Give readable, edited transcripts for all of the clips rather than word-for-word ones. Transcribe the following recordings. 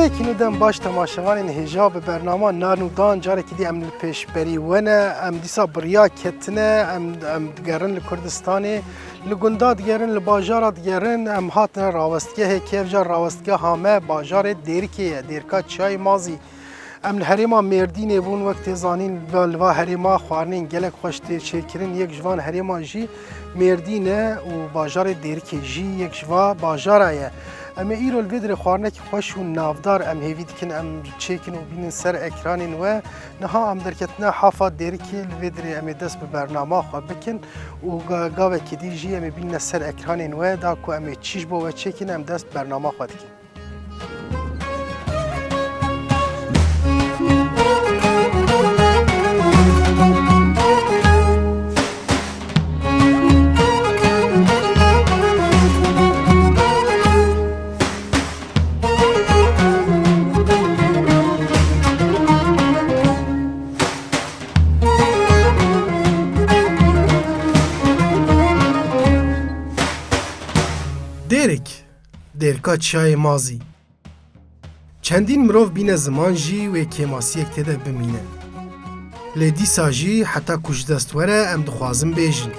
جاره که ندم باش تماشاوان هجاب برنامه نانودان جاره که دی ام پیش بری ونه ام دیسا بریا کتنه ام دگرن لکردستانی لگندا دگرن لباجار دگرن ام هاتن راوستگه کیف جار راوستگه همه باجار دیرکیه دیرکا چای مازی ام هریما مردین بون وقت زانین ولوا هریما خوارنین گلک خوشتی چکرین یک جوان هریما جی مردینه و باجار دیرکی جی یک جوا باجارایه ام ایرو الویدر خوارنه که خوش و نافدار ام هیوید کن ام چکن و بینن سر اکرانین و نها ام درکتنا حافظ دیرکی الویدر ام دست به برنامه خو بکن و گاوه کدی جی ام بینن سر اکرانین و دا کو ام چیش بو و چکن ام دست برنامه خو دکن دیرکا چای مازی چندین مروف بین زمان جی و کماسی یک تده بمینه لیدی ساجی حتی کش دستوره ام دخوازم بیجن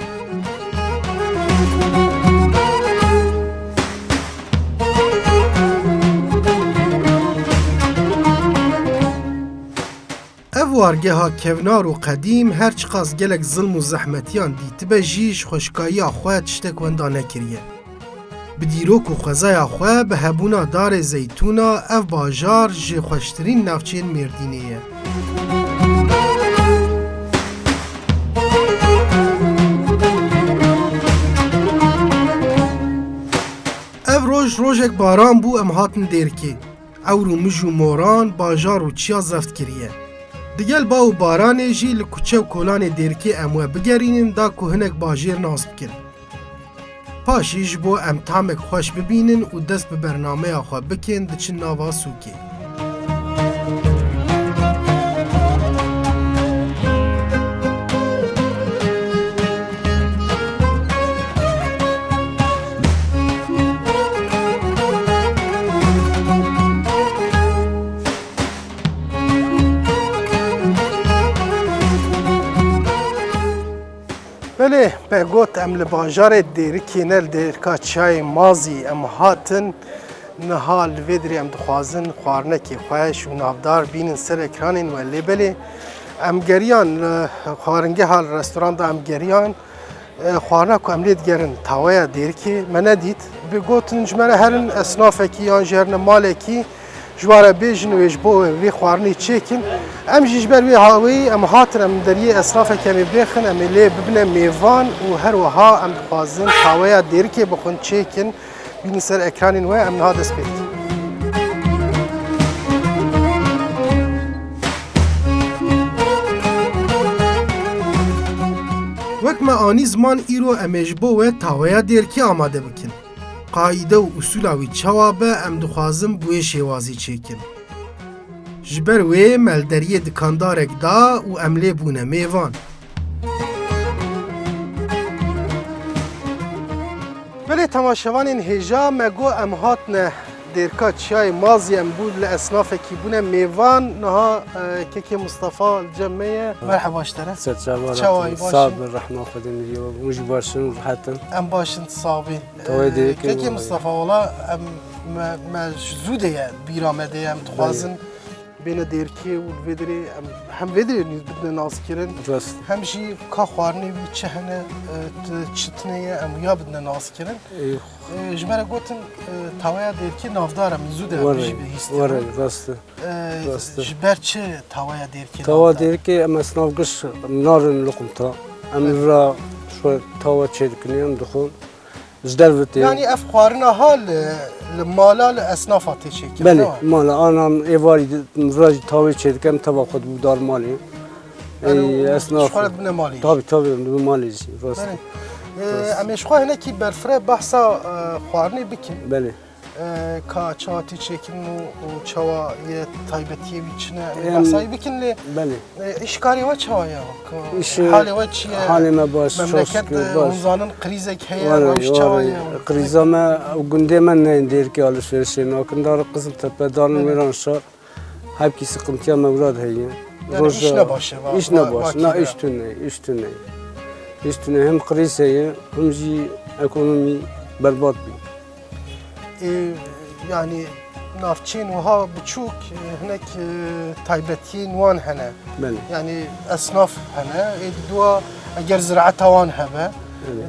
او وارگه ها کونار و قدیم هر چقاس گلک ظلم و زحمتیان دیت به جیش خوشکایی آخواه تشتک وندانه کریه بدیروک و خوزای خواه به هبونا دار زیتونا اف باجار جه خوشترین نفچین مردینیه. اف روژک باران بو ام هاتن دیرکی او رو مجو موران باجار و چیا زفت کریه. دیگل با و باران جی لکوچه و کولان دیرکی اموه بگرینن دا که هنک باجیر ناسب کرد. پاشیش بو ام تامک خوش ببینن و دست به برنامه آخوا بکن دچن ناوا سوکی. بله به گوت ام لباجار دیرکی نل دیرکا چای مازی ام هاتن نهال ویدری ام دخوازن خوارنکی خوش و نافدار بینن سر اکرانین و لیبلی ام گریان خوارنگه حال رستوران دا ام گریان خوارنکو ام لید گرن تاویا دیرکی من ندید به گوتن جمره هرن اصنافکی یا جرن مالکی جواره بیجن و اجبو وی خوارنی چیکن ام جیجبر وی هاوی ام هاتن ام دریه اصراف کمی بخن ام لی ببنه میوان و هر وها ام خوازن تاویا دیرکی بخون چیکن بین سر اکرانین و ام نها دست بید وقت ما آنی زمان ایرو ام اجبو و تاویا دیرکی آماده بکن قاعده و اصولاوی چوابه ام دخوازم بوی شوازی چیکن. جبر وی ملدری دکاندارک دا و املی بونه میوان. ولی تماشاوان این هجا مگو ام هاتنه دیرکا چای مازی ام بود لأصناف کی بونه میوان نها که مصطفى جمعه مرحبا اشتره چوای باشن صاب الرحمن خدمه و مش باشن حتی ام باشن صابین که مصطفى والا ام ما زوده بیرامده ام تخوازن بین دیرکی و ویدری هم ویدری نیز بدن ناز کرن همشی که خوارنی وی چهنه چتنه ام یا بدن ناز کرن جمره گوتن تاویا دیرکی نافدارم زوده بیشی به هستی وره راسته جبر چه تاویا دیرکی تاویا دیرکی ام اصناف قش نارن لقم تا ام را شو تاویا چه دکنیم دخول زدربتی یعنی اف خوارنا حال المالا لأصنافاتی چیکن بله مالا آنام ایواری مراجع تاوی چید کم تبا خود بودار مالی اصناف شخارت بنا مالی تابی بنا مالی راست امیش خواه هنه کی برفره بحثا خوارنی بکن بله ka çawa tê çêkirin û çawa yê taybetiye wî çi ne Em, behsayî bikin lê Belê. îşkarê we çawa ye İşi- halê we çi ye Halê me baş, çok memleket şükür baş. hûnzanin krîzek heye Var ew çawa ye kriza me gundê me ne derkê alışverişê nakin dar Qiziltepe darın wêran şar hepkî sıkıntıya mevlad heye. Yani iş ne başı var? İş ne baş, Vakit ne iş tune, iş tune. İş tune hem kriz heye hem jî ekonomi berbat bî. yani navçên wiha biçûk hinek taybetiyên wan hene Belê. yani esnaf hene ê duwa eger ziraeta wan hebe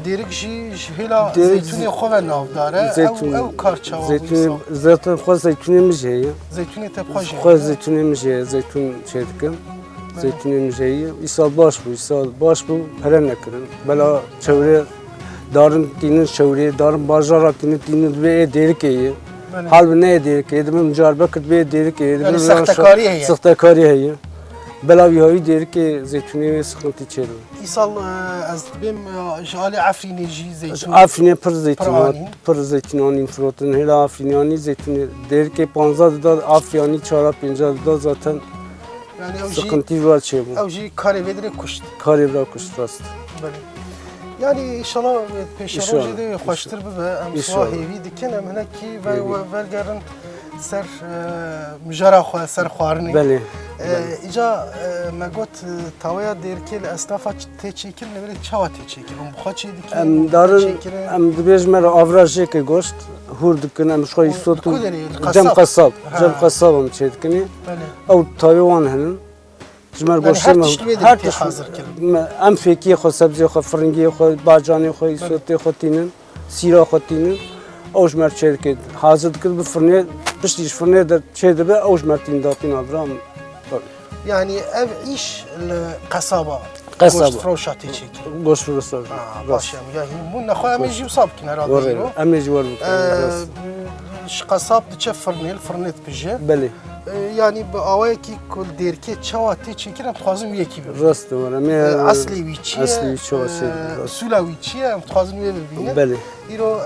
dêrik jî ji hêla Dêrik zeytûnê xwe ve navdar e ew kar çawa Zeytun, zaten xwe zeytunêmiz heye. zeytûnê te xwe jî Xwe zeytunêmiz heye, zeytun çê dikim. Zeytunêmiz heye. Îsal baş bû, îsal baş bû, here nekirin. Bela çewre darın tînin çewrê, darın bajara tînin vê dêrikê ye. Hal bi ne dêrikê, dimin mücaribe kir vê dêrikê. Yani sahtekarî heye. Sahtekarî heye. Bela wî hayî dêrikê zeytunê wê sıkıntı çêdin. îsal ez dibêm ji alê Efrînê jî zeytûn Afrinê pir zeytunat, anîn. pir zeytunanîn firotin. Hêla Afrînyanî zeytunê. Dêrikê 15 dida, Afrîyanî 4-5 dida zaten yani ew jî sıkıntı var çêbû. ew jî karê vê dirê kuşt Karê bira kuşt rast. yani inşallah pêşerojê İnşallah, de xweştir bibe em İnşallah. siwa hêvî dikin em hinekî velgerin ser mijara xwe ser xwarinê Belê. îca me got tawaya dêrikê li esnafa tê çêkirin li birê çawa tê çêkirin xwe çê dikin Em darın, em dibêjin me avrajêkê goşt, hûr dikin, em xwe îsot Ku derê? cem qesab, Ha. cem qesab em çê dikinî. belê Ew tavê wan hinin. Ji me her goştê me tişt wê de her tê tişt hazir kirin. em fêkiyê xwe, sebziyê xwe, firingiyê xwe, bacanê xwe, îsotê xwe tînin, sîra xwe tînin. Ew ji me çê dikin. Hazir dikin bi firnê, piştî ji firnê de çê dibe, ew ji me tîn datîn avra. yani ev iş li qesaba Qesaba. goşt froşa tê çêkirin Goş firostar. baş em ya hîn bûn nexwe em ê jî wisa bikin herhalde Var îro. em ê jî war bikin. ji qesab diçe firnê li firnê dibije Belê. yani bi awayekî ku dêrikê çawa tê çêkirin em dixwazin wî yekî bibin Rast var. Em ê eslê wî çi ye eslê wî çawa çêdikin, rast. sûla wî çi ye em dixwazin wê bibînin Belê. îro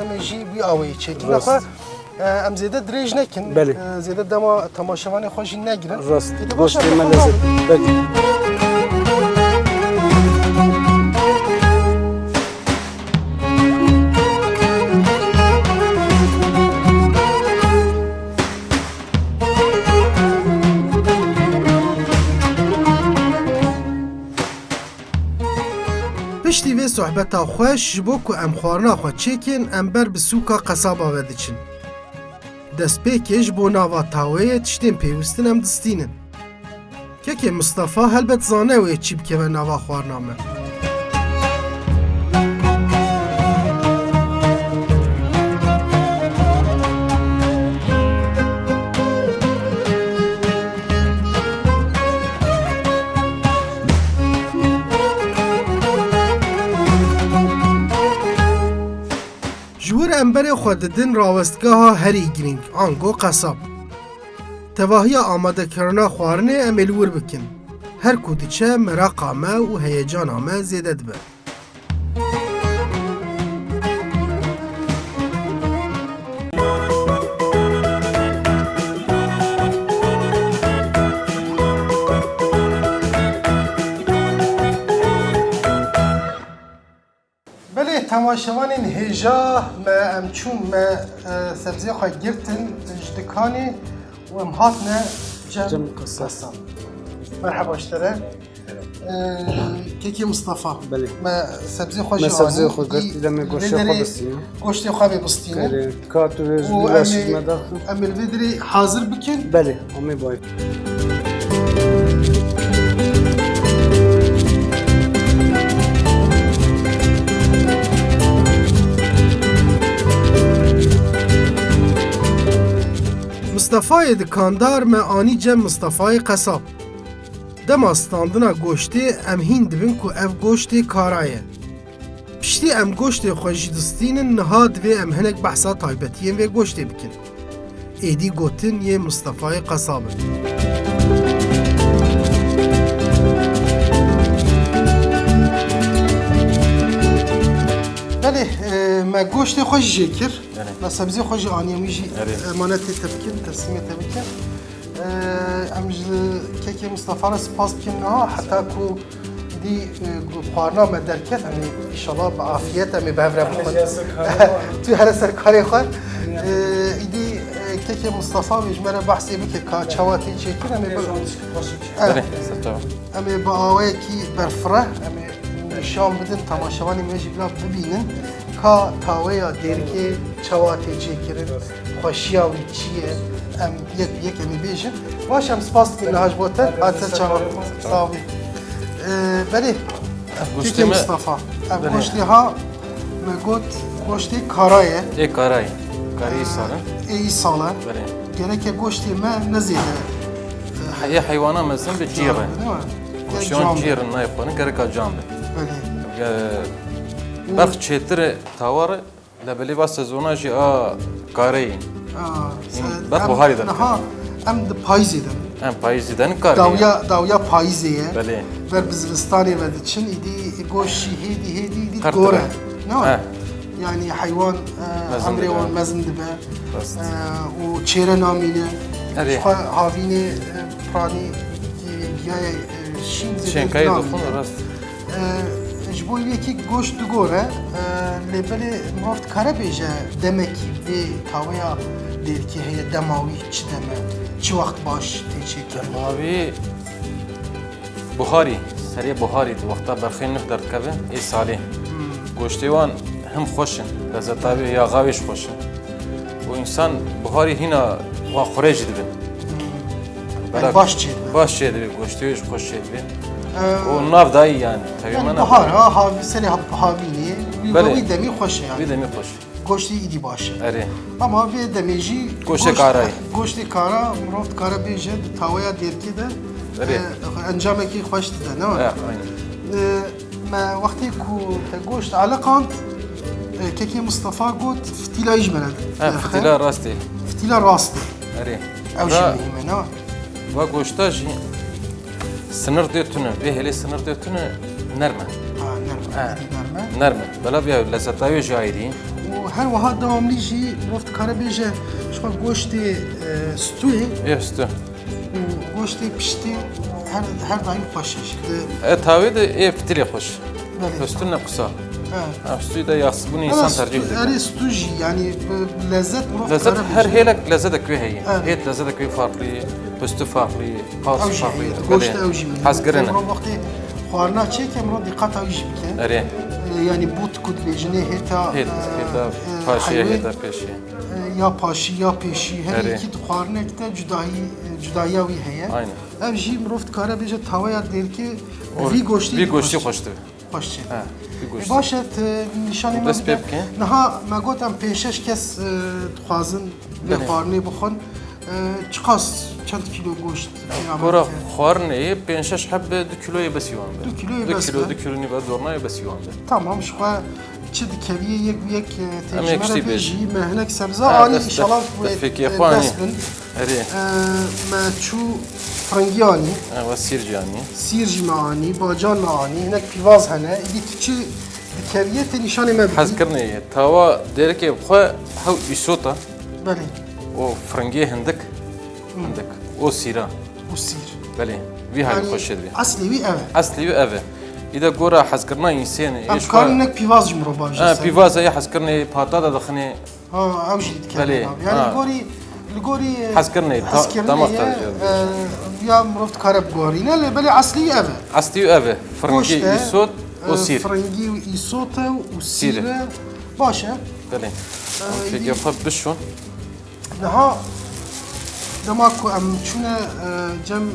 em ê jî wî awayê çêkin Rast. nexwe em zêde dirêj nekin Belê. zêde dema temaşevanê xwe jî negirin Rast. Îdî baş Goştê em me dixwazin. lezet. Belê. Piştî vê sohbeta xweş ji bo ku em xwarina xwe çêkin em ber bi sûka qesaba ve diçin. Destpêkê ji bo nava taweyê tiştên pêwîstin em distînin. Kekê Mustafa helbet zane wê çî bikeve nava xwarina me. Ji wir emberê xwe didin rawestgeha herî girîng ango qesab. Tevahiya amadekirina xwarinê em ê li wir bikin. Her ku diçe meraqa me û heyecana me zêde dibe. Belê temaşevanên hêja me em çûn me sebziya xwe girtin ji dikanê û em hatine cem qesab. Merhaba ji te re. Kekê Mustafa. Belê. Me sebziya xwe Me jî sebziya anî. xwe girt, lê me goştê xwe bistînin. Goştê xwe bê bistînin. Belê. Kat û vêj û bi em laşîk me daxin. ê li vê dirê hazir bikin. Belê. Em ê bayî. Mustafayê dikandar me anî cem Mustafayê qesab. Dema standina goştê em hîn dibin ku ev goştê kara ye. Piştî em goştê xwe jî distînin niha divê em hinek behsa taybetiyên vê goştê bikin. Êdî gotin yê Mustafayê qesab in. Belê me goştê xwe jî jê kir. مثلا بزی خوشی آنی میجی آره. امانتی تبکن تسلیمی تبکن امج که مصطفی را سپاس بکن نه حتی کو دی خواهرنا مدرکت امی انشالله با عافیت امی بهره بخون تو هر سرکاری خود ایدی که مصطفی مجمره بحثی بکه که چواتی چیکن امی بله سرچاو امی با آوه کی برفره امی نشان بدن تماشاوانی میجی بلا ببینن که تاوه دیرکی چواتی چیکن خوشیاوی چیه ام یک امی بیشن باشم سپاس که نهاج بوده حتی چهار ساوی بله گوشتی مصطفى گوشتی ها مگوت گوشتی کارایه یک کارای کاری ساله ای ساله بله گره گوشتی ما نزیده یه حیوانه مثلا به جیره جامبه گوشتیان جیر نایخونه گره که جامبه بله بخ چیتر تاوره لبلی واسه زونه جی کاری بخ بخاری داره نها ام د پاییزی دم هم پاییزی دن کاری داویا پاییزیه بله بر بزرستانی و دچن ایدی گوشی هیدی قرطبه. گوره نه اه. يعني حيوان مزن عمري دبا. ومزن دبا بس. وتشيرا نامينه أري. هافيني براني جاي شين كاي دخون راست جبوي يكي گوش دگوره لبلی مرافت کاره بیجه دمکی به تاویا دیر که هی دماوی چی دمه چی وقت باش تیچی کرد ماوی بخاری سریع بخاری تو وقتا برخی نقدر کبه ای سالی گوشتیوان هم خوشن لذتابی یا غاویش خوشن و انسان بخاری هینا و خورج دبن يعني باش چید باش چید بی گوشتیوش خوش چید بی و ناف دایی یعنی يعني تقریبا بحار ها هاوی سری هاوینی بله. وی دمی خوشه بی يعني دمی خوش گوشتی ایدی باشه اره اما وی دمیجی گوشت کارایی. گوشت کارا مرافت کارا بیجه تاویا دیر که ده بله. انجام کی خوش ده نه aynen ما وقتی کو تگوشت علاقاند که مصطفى گوت فتیلا یجمرد فتیلا راستی فتیلا راستی اره او و جمعی نه و گوشتا جی sınır diyotunu ve hele sınır diyotunu nerme نرمه nerme bela bir lezzetayo jayri و هر وها دواملی جی رفت کارا بیجه شما گوشت ستوی üstü و گوشت پشتی هر دایم خوشش tavi de ftili hoş بله üstüne kısa اه üstü de yaks bunu insan tercih ediyor اري ستوجي يعني لذات مرافت lezzet كارا her بيجي helek lezzet ekvi heye Evet. heyet lezzet ekvi farklı üstü farklı kaos اوجي farklı گوشت اوجي hazgırını مرو وقتی خوارنا چه که مرو دقت اوجي بکن اره يعني بوت كود بيجني هتا heyet heyet paşiye heyet peşiye يا پاشی یا پیشی هر آره. یکی تو خوارنه کتا جدایی هیه aynen او جی مرفت کاره بیجه تاویا دیر که وی گوشتی bir goşti hoştu خوش چه ha bir goşti باشد نشانی ما دست بده پێ بکەین. نها ما گوتم پیشش کس خوازن به بله. خوارنه بخون چقاس چند کیلو گوشت Gora xwarnê 5-6 hebe 2 kiloya besiwan be. 2 kiloya 2 bes kilo be. 2 kilo niva zornaya besiwan be. Tamam şu an çi dikeviye yek Em tecrübe yekşi beji mehnek sebze Ha, ani dest- inşallah dest fekê xwe anî. desbin Erê ما çu frangiyani ewa sîrcanî. sirji maani bacan maani hinek pivaz hene idi çi dikeviye te nişanê me Hez kirnê ye. Tawa derekê xwe hew îsota Belê û firngê hindik. Hindik. O sîra. bu sir Belê. Vî halî xweş dibe. asli wî ev e. Eslî wî ev e. İda gora hezkirina însanê Em êş karin xwe nek pivaz ji mirov baş ha pîvaza ye hezkirinê pata da dixinê ha ew jî dikeviye Belê, yani ha. li gorî hezkirinê damak tercih ya mirov dikare bigorîne lê belê aslî ev e. Eslî wî ev e. Firngê îsot o sîr. فرنگی و ایسوته و سیره. سیره باشه Belê. Peki xwe bişon. نها دما کو ام چونه جم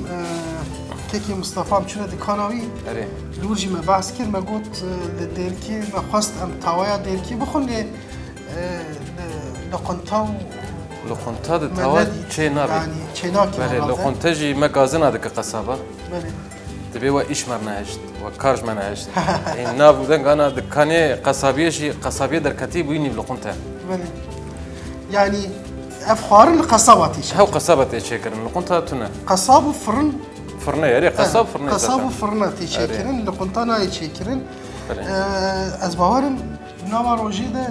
ککی مصطفی ام چونه دکاناوی Erê. لورجی ما بحث کرد ما گوت لدیرکی ما خواست ام تاوایا دیرکی بخون لقنتا و Lokunta da tava çê nabe. yani çenaki Belê lokunta jî me gazina dike qesaba. Bele Dibe we îş me neheşt, we karj me neheşt. Nav dengana dikanê qesabiyê jî qesabiye derketî bûyî nîv lokunta. bele yani افخارن القصاباتي Hew qesaba tê çêkirin, lokunta tune. قصاب وفرن Fırna yerê qesab fırna قصاب zaten. وفرنا تيشيكرن لقنطانا يتشيكرن Belê. از باورم ناوا روجي ده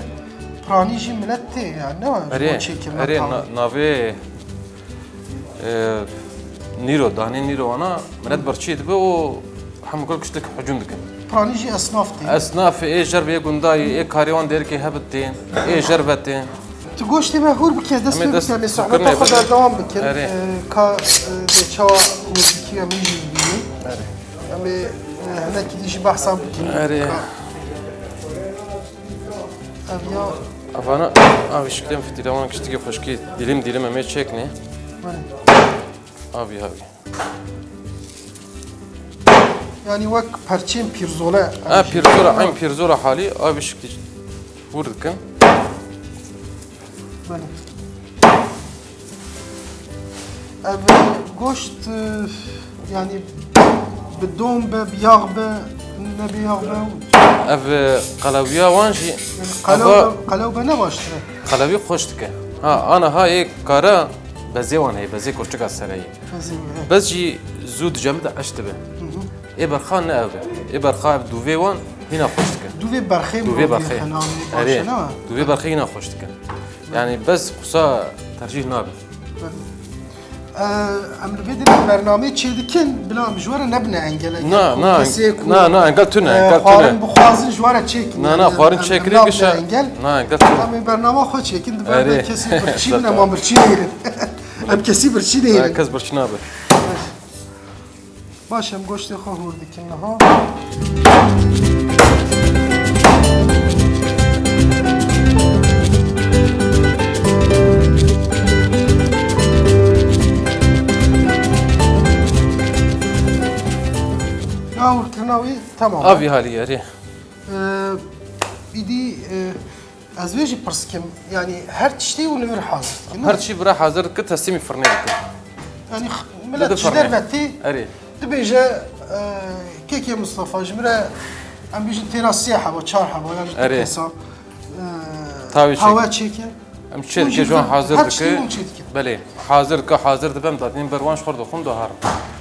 Prani jî millet tê yani ne var? اري ناوی نیرو دانی نیرو انا مرد برچی دبه و هم گل کشتک حجوم دکن Prani jî esnaf tê. اسناف ای جرب ای گندای ای کاریوان دیر که هبتین ای جربتین Tu goştê me hûr bike dest Em pê dest bike me sıkır sohbeta ne xwe böyle? devam bikin. Erê. Ka çawa wêdikî em jî bînin. Em ê hinekî dî jî behsa bikin. Erê. Ev ya افانا آبی شکلیم فتیلوان کشتی که خوشکی دیلیم امی چک نه آبی yani wek perçên pîrzole. پیرزورا این پیرزورا حالی آبی شکلی ورد کن Belê. Ev goşt yani bi dom be, bi yağ be, ne bi yağ be. اف قلاویا وانجی Qelew be ne baştır? قلاوی خوش دکه ها آنا ها یک کارا بزی وان هی بزی کشتک از سرایی بس جی زود جمع ده اشت به ای برخان نه اوه ای برخان دوی وان هینا خوش دکه Duvê berxê دوی برخی اره ne? دوی برخی هینا خوش دکه یعنی بس خصا ترجیح نابه Em li vê derê bernameyê çêdikin bila em ji we re nebine engel. نه انگل تو نه انگل تو Xwarin نه bixwazin ji we re çêkin. نه xwarin çekری گشه engel. نه انگل تو Em ê bernama xwe çêkin diber Erê. kesî birçî bin em birçî nêrin. Em kesî birçî nêrin. کس برچ نابه Baş em goştê xwe hûr dikin niha. Ya hûrkirina wî tamam. آبی حالی اره İdî ez vê jî pirskim yani her tiştê û li vir hazir dikin. هر چی برای حاضر که تسلیمی فرنه بکن Yani millet Bide ji firnê. dervetê اره dibêje kêkê Mustafa ji min re em bêjin têra sê heba çar heba yan ji Erê. kesa Tavê çek. hawe çêke. ام چه که جوان حاضر Her tiştê دکه hûn çê dikin. بله حاضر که حاضر دبم دادین بروانش خورد خون دو هر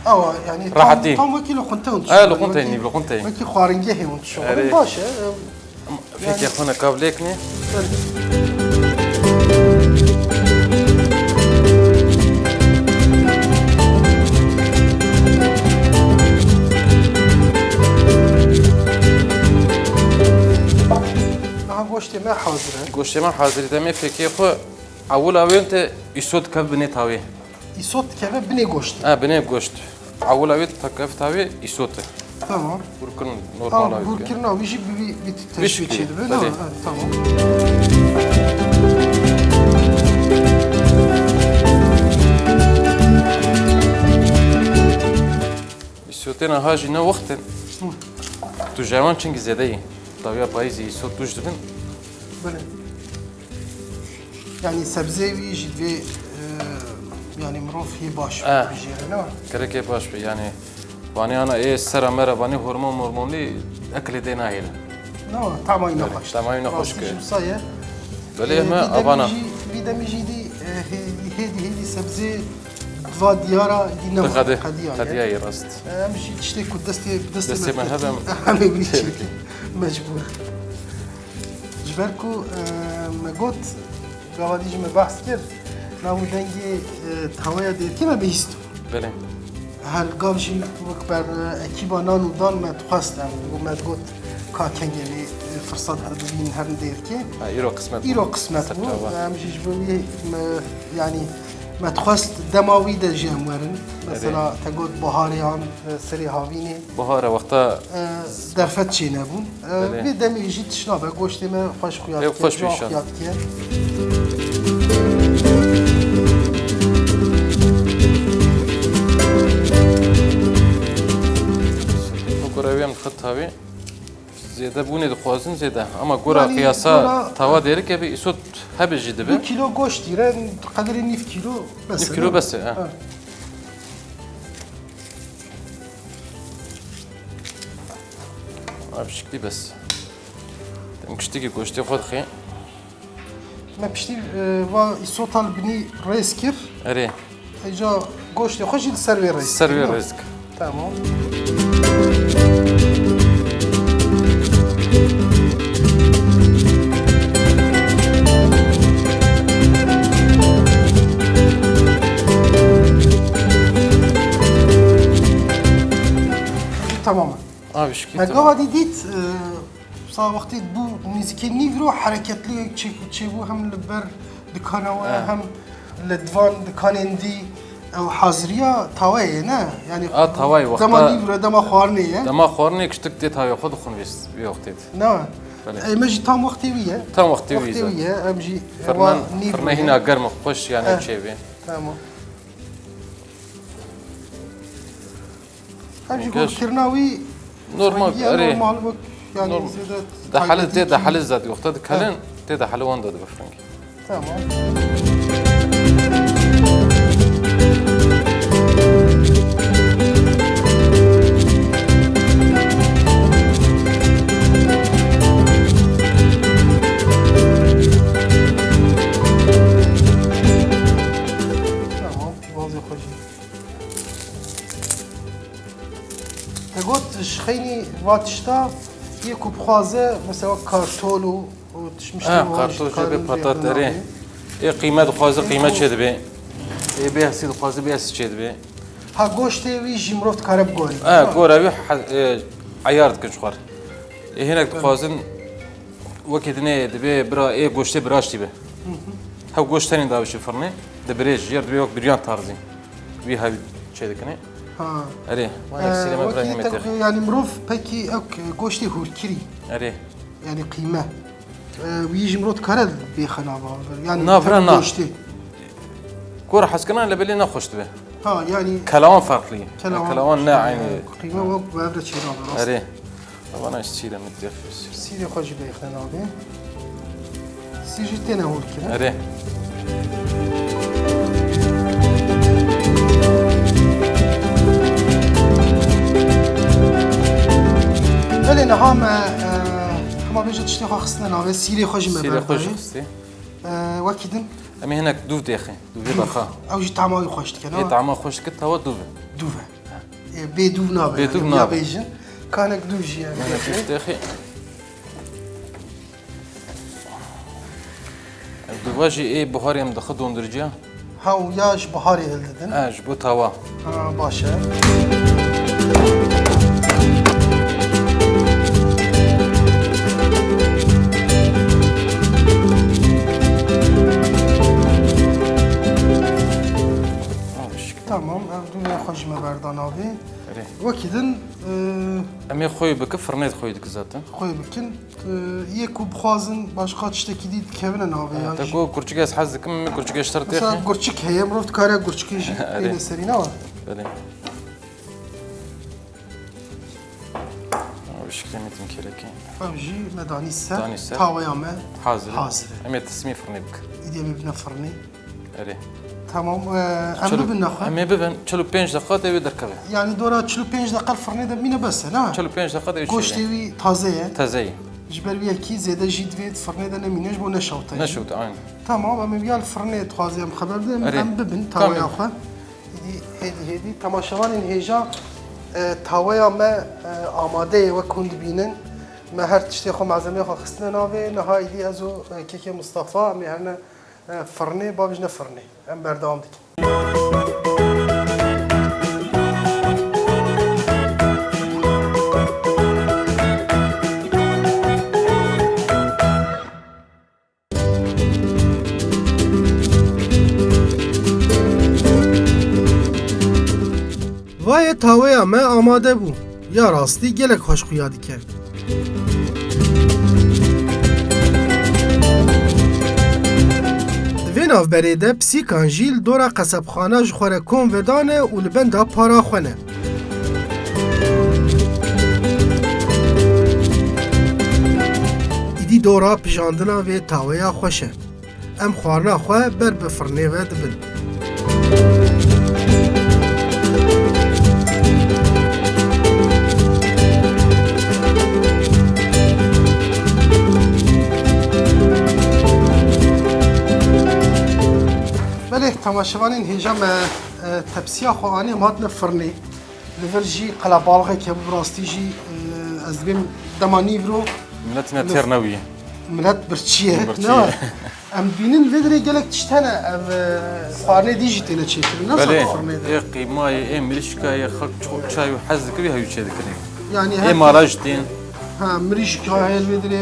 Ewa yani Rahatî. tam wekî li xunte hûn اه لقون تینی لقون تینی Wekî xwaringehê hûn tişorin Erê. baş e. فکر خونه قبل کنی Aha goştê me hazir e. گوشت من حاضری دمی فکر خو اول اول ته ایسود کف بنی تاوی İsot dikeve binê goştê. اه بنی گوشت اول اول تکف تاوی ایسود Tamam. برکن نورمال Tamam, اول hûrkirina wî jî bir teşvîk Wî çêdibe. belê. Tamam. ایسودن هاجی نه وقت تو جوان چنگ زده ای تاوی پاییزی ایسود توش دبن Böyle. Yani sebze wî jî divê yani mirov hê baş bijêre ne? کرکی باش بی یعنی وانی آنا ای سر مره وانی هورمون مرمونی اکلی دی نایله Ne var? Tamayı ne baş. Tamayı ne hoş ki. Saye. بله همه آبانا Bir de mijidi hedi sebze va diyara dine var. قدی Kadiya. قدی ای راست Em jî tiştê ku destê Destê me hebe em. Em ê wî çêkin. Mecbur. Ji ber ku me got gavadî jî me behs kir. Nav dengê tawaya derkê me bihîst. بله Hel gav jî wek ber ekîba nan û dan me dixwast em û me got ka kengelê fırsat bibînin her derkê. ایرو قسمت İro kısmet bu. Tabii. Em jî ji wî yani me dixwast dema wî de jî em werin. Mesela te got biharê an serê havînê بهار وقتا derfet çê nebûn. Belê. Vê demê jî tişna be goştê me xweş xuya Ew xweş bî cih şan. xuya dikiye. گرویم خط تاوی زیاده بونه دخوازن زیاده اما گورا Yani قیاسا gora- تاوا دیره که بی ایسود هبه جیده Bir به kilo goş diren kaderi nif kilo bes. 1 kilo بسه اه. به شکلی بس مشتی که گوشتی خود خی Me piştî va isotal binî rêz kir. اره Eca goştê xwe jî li ser vê rêz. سروی kir, ne? رزق Tamam. tamamen. Abi şükür. Megava didit sağ vakti bu müzikin nivro hareketli çevu hem ber dikana ve hem ledvan dikanendi ev hazriya tavaya ne yani tavayı vakta. dama nivro dama xwarniye Dama xwarnê küçük diye tayo xwe dixwin vê wextê de. ne Bele. emji tam vakti wiye Tam wextê wî vakti zat. wiye emji Firna hîna germ xweş yani çêvê. tamam emji Geç. kirnawi Normal erê. normal bak yani Normal. zede Da halı te da halı zat wexta dikelin te da halı wan da bifrengî. tamam tamam pivazı xoşi تقول شخيني واتشتا يكو بخوازه مثلا كارتولو وتشمشتي Kartoş be patat erê. Qîmet dixwaze qîmet çê dibe. Bêhsî dixwaze bêhsî çê dibe. ها گوشت وی جمرات کارب گوری گۆر ئەوی عیار dikin xwar. Hinek dixwazin wekî dinê dibe bira goştê birashtî be. Hev goşt tenê davişî firnê dibirêj yer dibe wek biryan tarzî. Wî hev çê dikine. ها Erê. Sîleme birayî metir. yani مروف peki ek گوشتی هورکری Erê. yani قیمه وی جمرات کارب بی خنابا yani Navra na. گوشتی گۆر حەزکردن لە بەلێ نەخۆش dibe. ها yani Kelawan farklı. Kelawan ne aynı. قیمه وک بابر چیرا راست Erê. Bana sîleme diyefis. سیری خوشی بی خنابه سیجی تنه هورکری Erê. ولی نه هم بیشتر تشتی خواه خستن نامه سیری خوشی Sîrê مبرد xweş xistî. وکیدن Em ê hinek dûv dêxî. Dûvê berxa. اوجی تمامی خوش کنه Ê tama xweş dikit tawa dûv e. دوه بدو نابه بدو یا نابه. بیجن کانک دو جیه Hinek dûv dêxî. Dûva jî ê buharê em dixe dondurciya. هاو یاش بهاری هل دادن Ji bo tawa. باشه tamam dünya خوش مبردان abi وکیدن Em ê xwe bike firnê xwe dike zaten. خوی بکن یه کوب خوازن başka tişteki değil kevinen abi Te ya got kurçuk ez hez dikim min kurçuk ez şer mesela dêxî. gurçik heye mroft kare gurçik jî yine serine var Belê. Şikre metin kerekî. ev jî medani ser Medani ser. tavaya me Hazır. Hazır. Em ê tismî firnê bike. İdiye bibine fırını Erê. tamam em bibin naxwe Em ê bibin 45 deqa tevê derkeve. yani dora 45 dakika fırını da mine bese ne 45 deqa tevê گوشت وی تازه Tezeyî. جبر وی کی زیاده جید وی فرنه دنه مینش بو نشوته Neşewt aynen. تمام ام بیال فرنه تازه ام خبر دم آره. ام ببن کامل. تاویا خو هدی تماشاوان این هیجا تاویا ما آماده و کند بینن ما هر تشتی خو معزمه خو خستنا ناوی نهایی ازو کیک مصطفی ام هرنه فرنه بابج نه فرنه ام بردام دک وای تاویا ما آماده بو یا راستی گلک خوش خویا دیکه دوین آف بریده پسی کانجیل دورا قصبخانه جخوره کن ودانه و لبنده پارا خونه ایدی دورا پجاندنا و تاویا خوشه ام خوارنا خواه بر بفرنه و دبن بله تماشاوان این هیجام تپسیا خوانی مادن فرنی لورجی قلبالغه که براستی جی از بیم دمانی برو Milletine terneviye. ملت برچیه برچیه. نه ام بینن ودری گلک تشتنه ام خوارنه دیجی تینه چیتر نه Belê. فرنه Ê qîmayê ê mirîşkayê xelk çok çay û hez dikir hevî çê dikirê. Yani Emaraj din. Ha mriş kahel vedire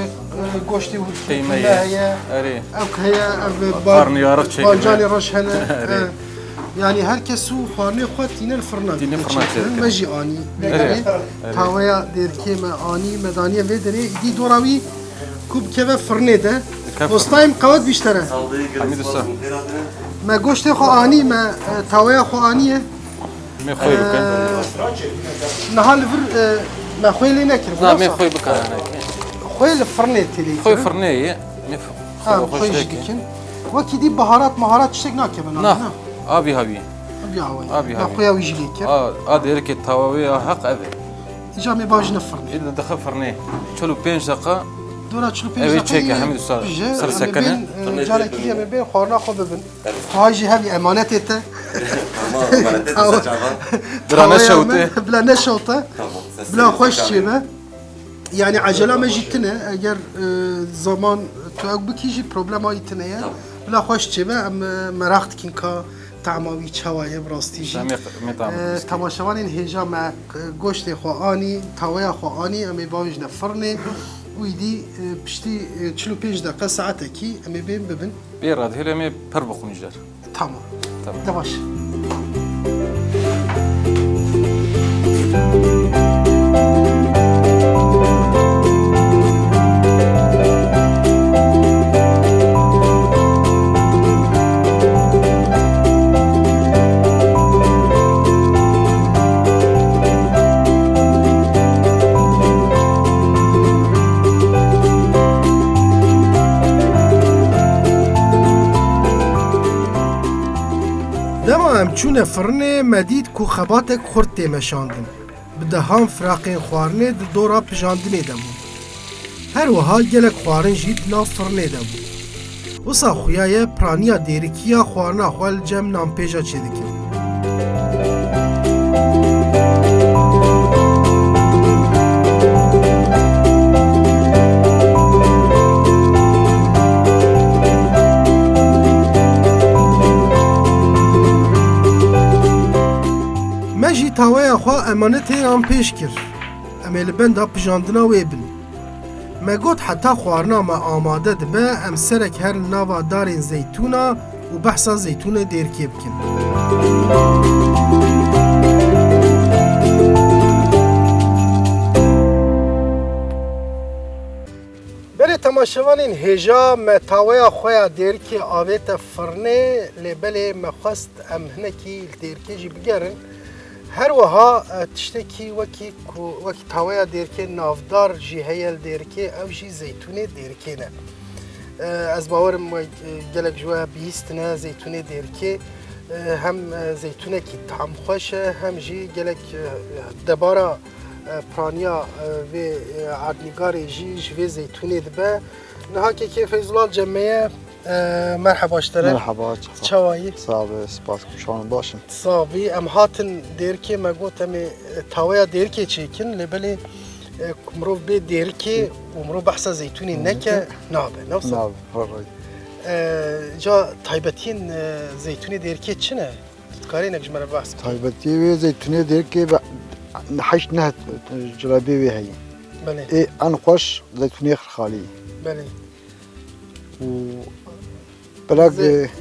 goşti bu. Kıymeye. Eri. Ev kaya ev Karnıyarık çekimi. Bancani roşhane. Yani herkes su farne xwat tine fırna. Tine fırna çekin. Meji ani. Tavaya derke me ani medaniye vedire idi doravi kub keve fırne de. Postayım kavat biştere. Hamid Usta. Me goşte xo ani me tavaya xo aniye. Me xoy bike. Nahal vir me xoyli nekir. Na me xoy bike. Xoyli fırne teli. Xoy fırneyi. Me Ha xoy jikin. Vaki di baharat maharat çiçek nakeme. Na. Abi habi. Abi havayı. Abi Me xoya wijlikir. Ad erke tavavi haq ev. İca me bajne fırne. İlla daxil fırne. Çolu 5 dakika. Dora çulu pej. Evet çek Hamid Usta. Sır sekene. Cana ki me ben xorna xo bibin. Haji hevi emanet ete. Drane şevte. Bla ne şevte. Bla hoş çibe. Yani acele me jittine eğer zaman tu bikiji problem aytine ya. Bla hoş çibe em merak dikin ka تعماوی چوایه براستی جی تماشاوان این هجا ما گوشت خوانی تاویا خوانی امی باویج نفرنه ویدی پشتی 45 دقیقه ساعته کی امی بین ببین بیراد هرمی پر بخونیجر tamam دواش چون فرنه مدید کو خباتک خورد تیمشاندن بدهان فراقین خوارنه د دورا پجاندنه دمو هر وها گلک خوارن جید ناف فرنه دمو وسا خویای پرانیا دیرکیا خوارنا خوال جم نام پیجا چه دکن تاویا خوا امانت هم پیش کرد. امیل بند پجاندنا ویبن. مگوت حتی خوارنا ما آماده دبه ام سرک هر نوا دارین زیتونا و بحثا زیتون دیرکی بکن. بله تماشاوان این هجا ما تاویا خویا دیرکی آویت فرنه لبله مخواست ام هنکی دیرکی جی بگرن هر وها تشتکی وکی تاویا دیرکی نافدار جی هیل دیرکی او جی زیتون دیرکی نه از باورم گلک جوا بیستنه زیتون دیرکی هم زیتونه کی طعم خوشه هم جی گلک دبارا پرانیا و عدنگار جی جوی زیتونی دبه نها که فیضلال جمعه مرحبا اشتره مرحبا چوایی صابه سپاس کشان باشم صابی ام هاتن دیرکی مگوت امی تاویا دیرکی چیکن لبلی مرو به دیرکی و مرو بحث زیتونی نکه نابه نوصل نابه فرای جا تایبتین زیتونی دیرکی چنه؟ کاری نکجمره بحث تایبتی و زیتونی دیرکی حش نه جرابی وی هی بله ان خوش زیتونی خالی بله و بلاك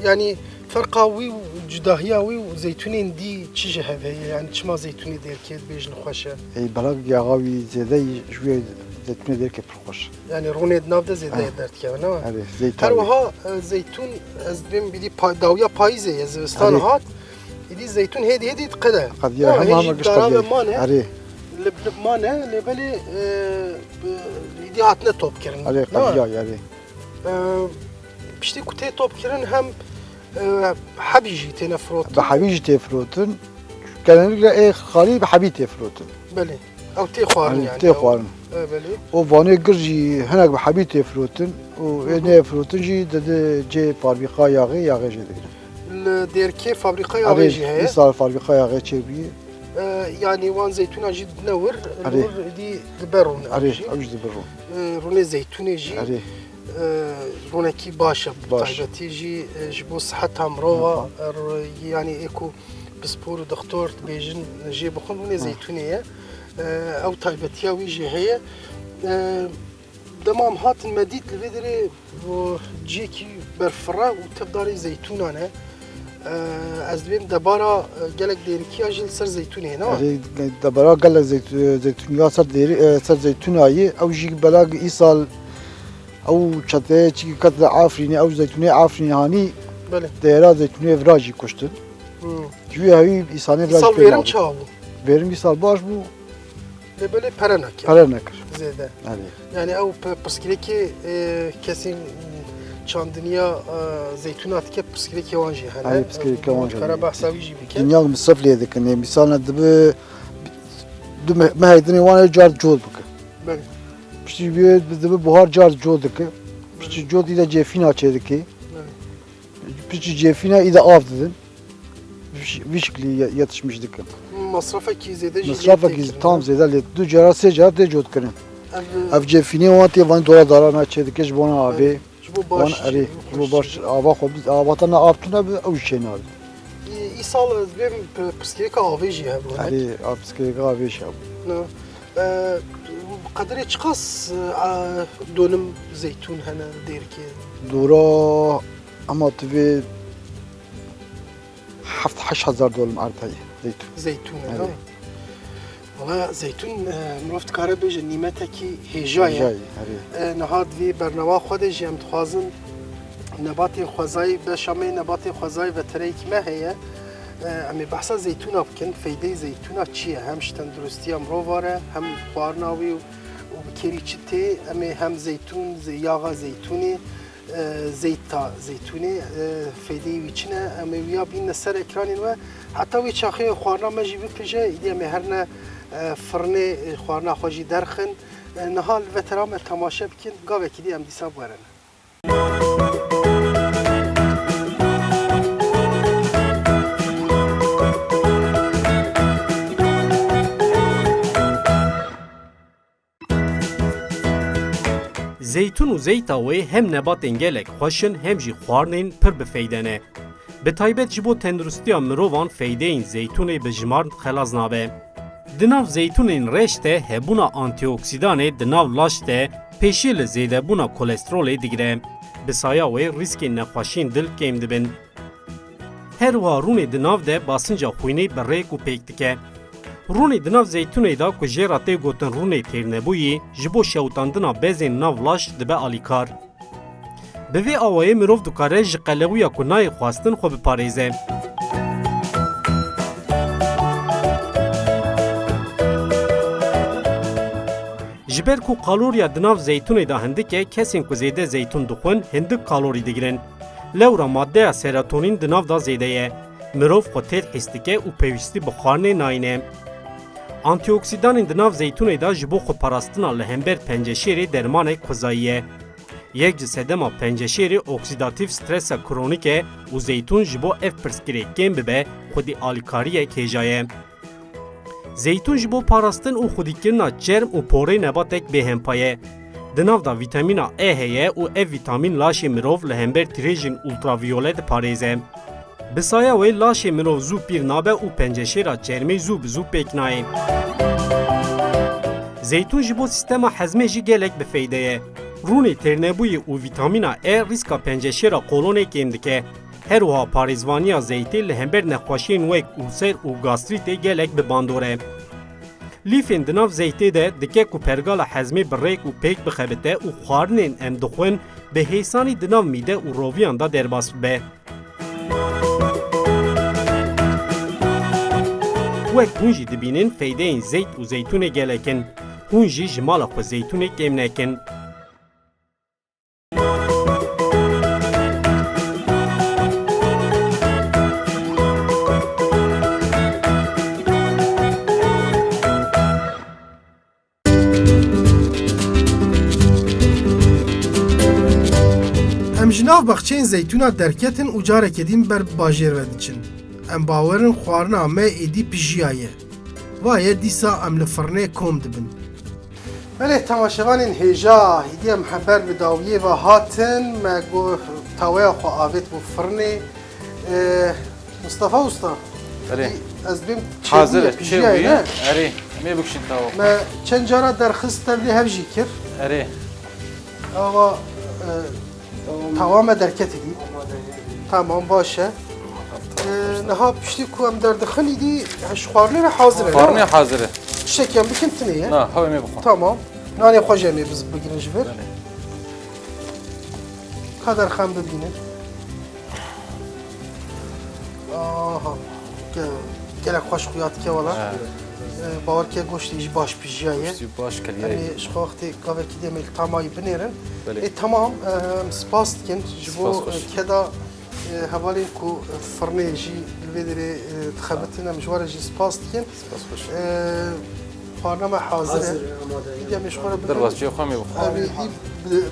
يعني فرقاوي وجداهياوي وزيتونين دي تشي هذا يعني تشما زيتوني دير كي بيج نخوشه اي بلاك يا غاوي زياده شويه زيتوني دير كي بالخوش يعني روني نافده زياده درت كي انا هذه زيتون هروها زيتون از بين بدي داويا بايزه زستان هات دي زيتون هدي تقدا قد يا هم قش قد هري لبمانه لبلي دي هاتنا توب كرن هري قد يا هري بشتي كنتي توب كرن هم حبيجي تنفروت بحبيجي تفروتن كان ايه خالي بحبي تفروتن بله او تي خوارن يعني تي خوارن بله وفاني قرجي هناك بحبي تفروتن وهنا فروتن جي فابريقا ياغي جي الديركي فابريقا ياغي جي هي صار فابريقا ياغي تشبي يعني وان زيتونه جي نور دي دبرون اري اوج دبرون روني زيتونه جي رونكي باشا بطاقتي جي جبو صحتها مروه يعني ايكو بسبور دكتور بيجن جي بخون روني زيتونيه او تایبەتیا وی جی هەیە دەمام هاتن مەدید لەوێ دەرێ بۆ جێکی بەرفڕە و تەبداری زەیتونانە ez dibêm debara gelek dêrikiya jî li ser zeytûnê hêna debara gelek zeytûniya ser zeytûnayê ew jî belag îsal ew çeteye çîkî ket li Afrînê ew zeytûnê Afrînê hanî değera zeytûnê vira jî kuştin civî hewî îsanê vira îsal vêrim çawa bû vêrim îsal baş bû lê belê pere nekir pere nekir zêde yani ew pirsgirêkê kesên çandiniya zeytûna dike pirsgirêkê wan jî hene pirsgirêkê wan jî kara behsa wî jî bike dinya misref lê dikin ê mîsal dibe du mehdinê wan car col bike piştî wê dibe buhar car col dike piştî col îde cêfîna çê dike piştî cêfîna îde av didin vî şeklî yetişmiş dikin masrafekî zêde jî masrafekî tam zêde lê du cara sê cara tê col dikirin ev cêfînê wan tê van dola darana çê dike ji bona avê wan erê ji bo baş ava xwe avata ne av tune bi ew jî çê nabe îsal ez dibêm pirsgirêka avê jî hebû erê av pirsgirêka avê jî hebû قدرê çi qas donim zeytûn hene dêrikê dora ama divê heft heş hezar dolim erdayê zeytûn zeytûn Valla zeytûn mirov dikare bêje nîmetekî hêja ye niha divê bernava xwe de jî em dixwazin nebatên xwezayî beşa me nebatên xwezayî ve tereyekî me heye em ê behsa zeytûna bikin feydeyê zeytûna çi ye hem ji tendurustiya mirov re hem xwarina wî û bi kêrî çi tê em ê hem zeytûn yaxa zeytûnê zeyta zeytûnê feydeyê wî çi ne em ê wiya bîne ser ekranên we heta wê çaxeyê xwarina me jî bipije îdî em ê her ne firnê xwarina xwe jî derxin niha li vetera me temaşe bikin gavekî dî em dîsa werin Zeytûn û zeyta wê hem nebatên gelek xweşin hem jî xwarinên pir bifeyde ne. Bi taybet ji bo tendurustiya mirovan feydeyên zeytûnê bi jimar xelas nabe. Di nav zeytûnên reş de hebûna antioksidanê di nav laş de pêşî li zêdebûna kolesterolê digire. Bi saya wê rîskên nexweşiyên dil kêm dibin. Her wiha rûnê di nav de basınca xwînê bi rêk û pêk dike. Rûnê di nav zeytûnê da ku jêra tê gotin rûnê têrnebûyî ji bo şewtandina bezên nav laş dibe alîkar. Bi vê awayê mirov dikare ji qelewiya ku nayê xwastin xwe biparêze. Ji ber ku kaloriya di nav zeytûnê da hindik e kesên ku zêde zeytûn dixwin hindik kalorî digirin. Lewra maddeya serotonîn di nav da zêde ye. Mirov xwe têr hîs dike û pêwîstî bi xwarinê nayîne. Antioksidanên di nav zeytûnê da ji bo xweparastina li hember penceşêrê dermanek xwezayî ye. Yek ji sedema penceşêrê oksidatif stresa kronîk e û zeytûn ji bo ev pirsgirê kêm bibe xwedî alîkariyek hêja ye. Zeytûn ji bo parastin û xwedîkirina çerm û porê nebatek bêhempa ye. Di nav da vîtamîna E heye û ev vîtamîn laşê mirov li hember tirêjên ultravîyolet diparêze. Bi saya wê laşê mirov zû pîr nabe û penceşêra çermê zû bi zû pêk nayê. Zeytûn ji bo sîstema hezmê jî gelek bifeyde ye. Rûnê têrnebûyî û vîtamîna E rîska penceşêra kolonê kêm dike. Her wiha parêzvaniya zeytê li hember nexweşiyên wek ûlser û gastrîtê gelek bi bandore. Lîfên di nav zeytê de dike ku pergala hezmê bi rêk û pêk bixebite û xwarinên em dixwin bi hêsanî di nav mîde û roviyan da derbas bibe. Wek hûn jî dibînin feydeyên zeyt û zeytûnê gelekin. Hûn jî ji mala xwe zeytûnê kêm nekin. Em ji nav baxçeyên zeytûna derketin û carekê din ber bajêr ve diçin. Em bawerin xwarina me êdî pijiya ye. Vaye dîsa em li firnê kom dibin. Belê temaşevanên hêja hîdî em heber bi dawiyê ve hatin me got taweya xwe avêt bû firnê. Mustafa Usta Erê ez bêm hazır çêbûyê et pijiya ye ne? erê می بکشید تاو ما چند جارا درخست تبلی هفجی کر اره آقا تمام درکتی دی تمام باشه نها پشتی کو ام دردخلی دی هشخوارلی را حاضره خارنی حاضره شکم بکن تنیه نه هوا می بخون tamam nane خوجه می بز بگیرن جبر kadar خم ببینن آها گله خوش خویات که والا باور که گوشتیش باش پیجایه باش کلیه yani şu vakti kahve ki demel tamayı binirin. Bele. Tamam spas dikin. Bu Spas hoş. keda havalin ku fırneci vedere txabetina mjwara ji spas dikin. Spas hoş. Parnama hazır. Ya meşgul در واسه خو می بخون abi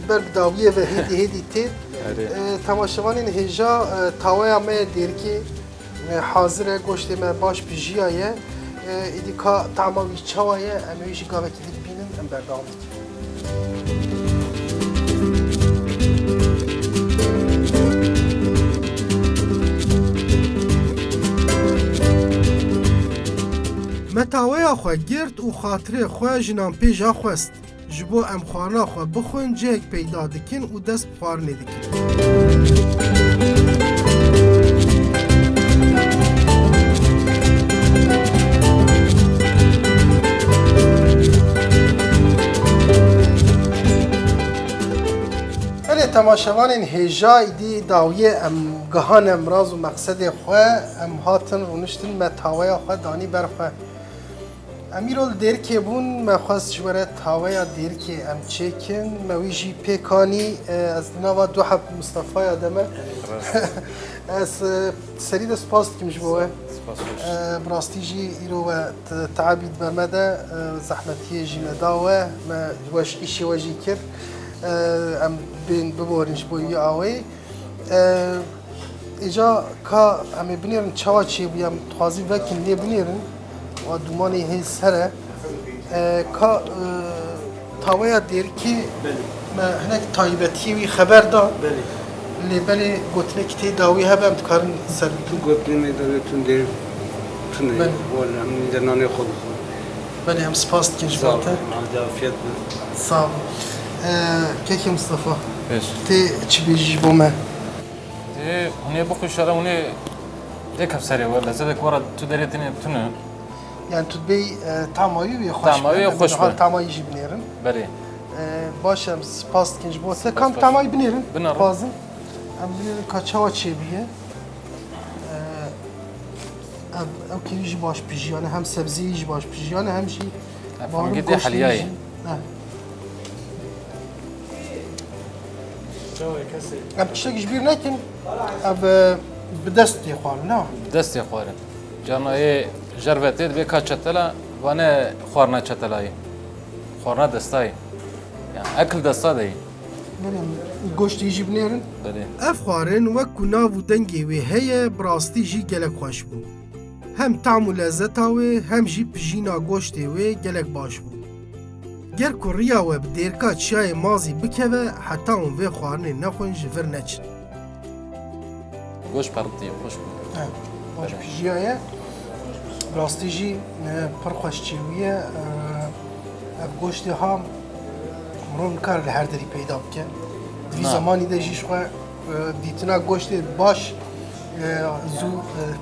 ber daviye ve hedi te اره tamaşavanın heja tavaya me der ki hazır goşte me baş pijiye idika tamavi çavaye emeji kahve ki binin em berdam. متاویا خو گرت و خاطره خو جنان پیجا خوست جبو ام خوانا خو بخون جک پیدا دکن و دست بخوارنه دکن تماشاوان هجا ایدی داویه ام گهان امراض و مقصد خواه ام هاتن رونشتن متاویا خواه دانی برخواه امیرول دیر که بون مخواست جوره تاویا دیر که ام چکن مویجی پیکانی از نوا دو حب مصطفی آدمه از سری دست پاست کمش بوه سپاس خوش براستی جی ایرو و تعبید برمده زحمتی جی مداوه ما وش ایشی وجی کرد ام بین ببورنش بوی آوی ایجا که ام بنیرن چوا چی بیم توازی وکن لی بنیرن و دومانی هی سره که تاویا دیر کی ما هناك تایبتی وی خبر داد لی بله گوتنه کتی داوی هبم تکارن سر تو گفتیم میدونتون دیر تونه بله. والا من نان خود خود بله هم سپاس کنش باته عافیت sağ ol. Keki Mustafa, بش te çi bêjî bo me? دی هنی بخو شره هنی یک افسری ولی زدک ورد تو دریتنی تونه Yani tu bey tamayı ve hoş. Tamayı ve hoş be. Tamayı jî binêrin. بله Başım spas kinj bo. Se kam tamayı binêrin. Binêrin. Fazla. Em binêrin ka çawa çêbiye. Ev kevî jî baş pijî yani hem sebzî jî baş pijî yani hem jî Efendim gidiyor haliyayı. Em tiştek ji bîr nekin. Ev bi dest tê xwarin na. دستی خوارن جانا ای جربتی به کا چتلا وانه خورنا چتلایی خورنا دستای yani اكل دستا دی Benim goştê jî binêrin. بله Ev xwarin wekku nav û dengê wê heye bi rastî jî gelek xweş bû. Hem tam û lezzeta wê hem jî pijîna goştê wê gelek baş bû. Ger ku riya we bi dêrka çiyayê mazî bikeve heta hûn vê xwarinê nexwin ji vir neçin. گوش پرتی خوش بود Baş pijiyaye rastî jî pir xweş çêwiye ev goştê ham mirov nikare li her derî peyda bike. Vî zamanî de jî ji xwe dîtina goştê baş zû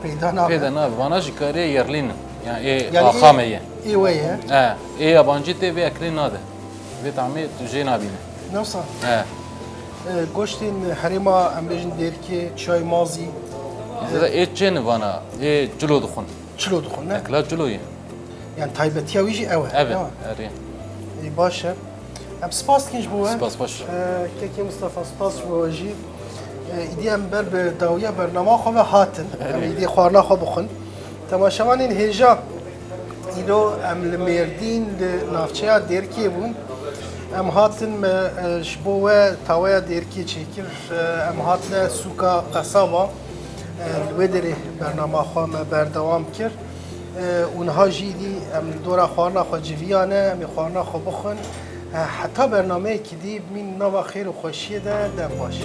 peyda nabe. پیدا نه وانا جکاری یرلین yani ای Yani آخامه یه ê wê ye. ای yabancı te ve ekli naده ve tamamı tüje nabine Newsa he goştên herêma em bêjin derkê çay mazî زده ای چن وانا ای جلو دخون çilo dixwin ne? اکلا جلوی Yani taybetiya wî jî ew e. evet اری Baş e. Em spas dikin ji bo we. سپاس خوش Kekê Mustafa spas ji bo we jî. Îdî em ber bi dawiya bernama xwe ve hatin. Em îdî xwarina xwe bixwin. Temaşevanên hêja îro em li Mêrdîn li navçeya Dêrkê bûn. Em hatin me ji bo we tawaya Dêrkê çêkir. Em hatine sûka Qesaba. Li wê derê bernama xwe me berdewam kir. û niha jî dî em li dora xwarina xwe civiyane em ê xwarina xwe bixwin. Heta bernameyekî dî min nava xêr û xweşiyê de dem baş.